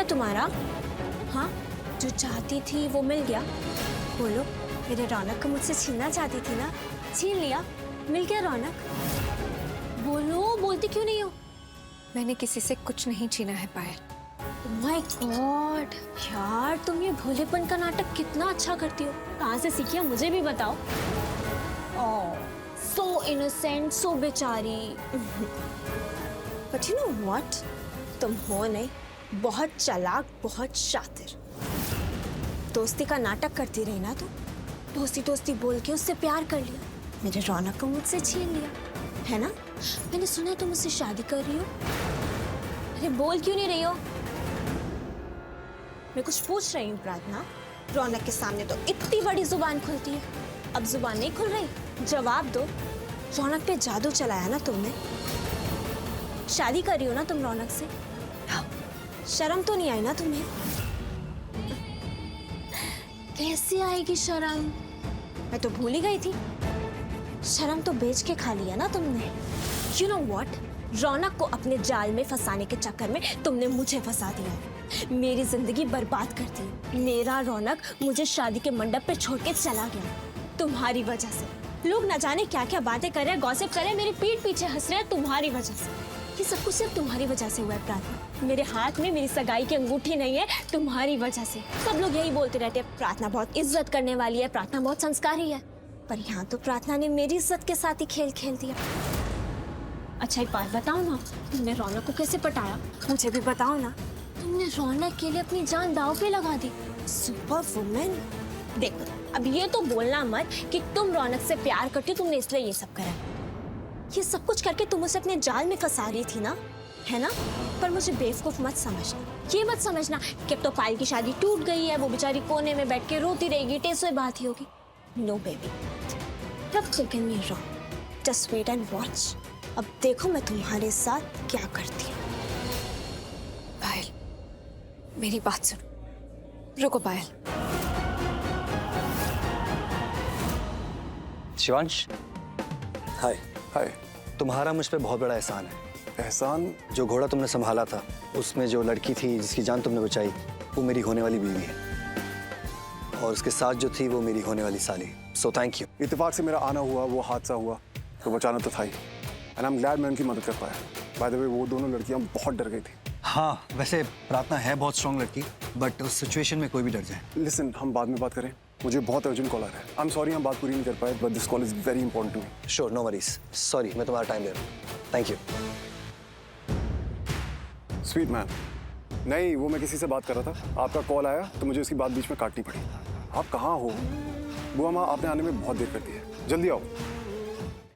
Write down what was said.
गया तुम्हारा? हाँ, जो चाहती थी वो मिल गया? बोलो, मेरे रौनक को मुझसे छीनना चाहती थी ना, छीन लिया, मिल गया रौनक। बोलो, बोलती क्यों नहीं हो? मैंने किसी से कुछ नहीं छीना है पायल। माय गॉड यार, तुम ये भोलेपन का नाटक कितना अच्छा करती हो। कहाँ से सीखी हो मुझे भी बताओ। ओह, सो इनोसेंट, सो बेचारी। बट यू नो व्हाट, तुम हो नहीं, बहुत चालाक, बहुत शातिर। दोस्ती का नाटक करती रही ना तुम, दोस्ती दोस्ती बोल के उससे प्यार कर लिया, मेरे रौनक को मुझसे छीन लिया, है ना? मैंने सुना है तुम मुझसे शादी कर रही हो। अरे बोल क्यों नहीं रही हो? मैं कुछ पूछ रही हूँ प्रार्थना। रौनक के सामने तो इतनी बड़ी जुबान खुलती है, अब जुबान नहीं खुल रही? जवाब दो। रौनक पे जादू चलाया ना तुमने? शादी कर रही हो ना तुम रौनक से? हाँ। शर्म तो नहीं आई ना तुम्हें? कैसे आएगी शर्म? मैं तो भूल ही गई थी। शर्म तो बेच के खा लिया ना तुमने। You know what? रौनक को अपने जाल में फंसाने के चक्कर में तुमने मुझे फंसा दिया, मेरी जिंदगी बर्बाद कर दी। मेरा रौनक मुझे शादी के मंडप पे छोड़ के चला गया तुम्हारी वजह से। लोग न जाने क्या क्या बातें कर रहे हैं, गॉसिप कर रहे हैं, मेरी पीठ पीछे हंस रहे हैं तुम्हारी वजह से। ये सब कुछ सिर्फ तुम्हारी वजह से हुआ है प्रार्थना। मेरे हाथ में मेरी सगाई की अंगूठी नहीं है, तुम्हारी वजह से। सब लोग यही बोलते रहते हैं, प्रार्थना बहुत इज्जत करने वाली है, प्रार्थना बहुत संस्कारी है। पर यहाँ तो प्रार्थना ने मेरी इज्जत के साथ ही खेल खेल दिया। अच्छा एक बात बताओ ना, तुमने रौनक को कैसे पटाया? मुझे भी बताओ ना। तुमने रौनक के लिए अपनी जान दांव पे लगा दी। Super women. देखो, अब ये तो बोलना मत कि तुम रौनक से प्यार करती हो, तुमने इसलिए ये सब करा। ये सब कुछ करके तुम उसे अपने जाल में फंसा रही थी ना, है ना? पर मुझे बेवकूफ मत समझना, ये मत समझना कि अब तो पायल की शादी टूट गई है, वो बेचारी कोने में बैठ के रोती रहेगी, टेसों बात ही होगी। No baby, You've taken me wrong. Just wait and watch. अब देखो मैं तुम्हारे साथ क्या करती हूँ। पायल, मेरी बात सुनो। रुको पायल। शिवांश, हाय। हाय। तुम्हारा मुझ पे बहुत बड़ा एहसान है। एहसान? जो घोड़ा तुमने संभाला था, उसमें जो लड़की थी जिसकी जान तुमने बचाई, वो मेरी होने वाली बीवी है, और उसके साथ जो थी वो मेरी होने वाली साली। So thank you. इत्तेफाक से मेरा आना हुआ, वो हादसा हुआ तो बचाना तो था ही। एंड आई एम ग्लैड मैं उनकी मदद कर पाया। बाय द वे, वो दोनों लड़कियां बहुत डर गई थी। हाँ, वैसे प्रार्थना है बहुत स्ट्रॉन्ग लड़की, बट उस सिचुएशन में कोई भी डर जाए। लिसन, हम बाद में बात करें, मुझे बहुत अर्जेंट कॉल आ रहा है। आई एम सॉरी हम बात पूरी नहीं कर पाए, but this call is very important to me. Sure, no worries. Sorry, मैं तुम्हारा टाइम ले रहा हूँ। Thank you. Sweet ma'am. नहीं, वो मैं किसी से बात कर रहा था, आपका कॉल आया तो मुझे उसकी बात बीच में काटनी पड़ी। आप कहाँ हो? बुआ माँ, आपने आने में बहुत देर कर दी है, जल्दी आओ।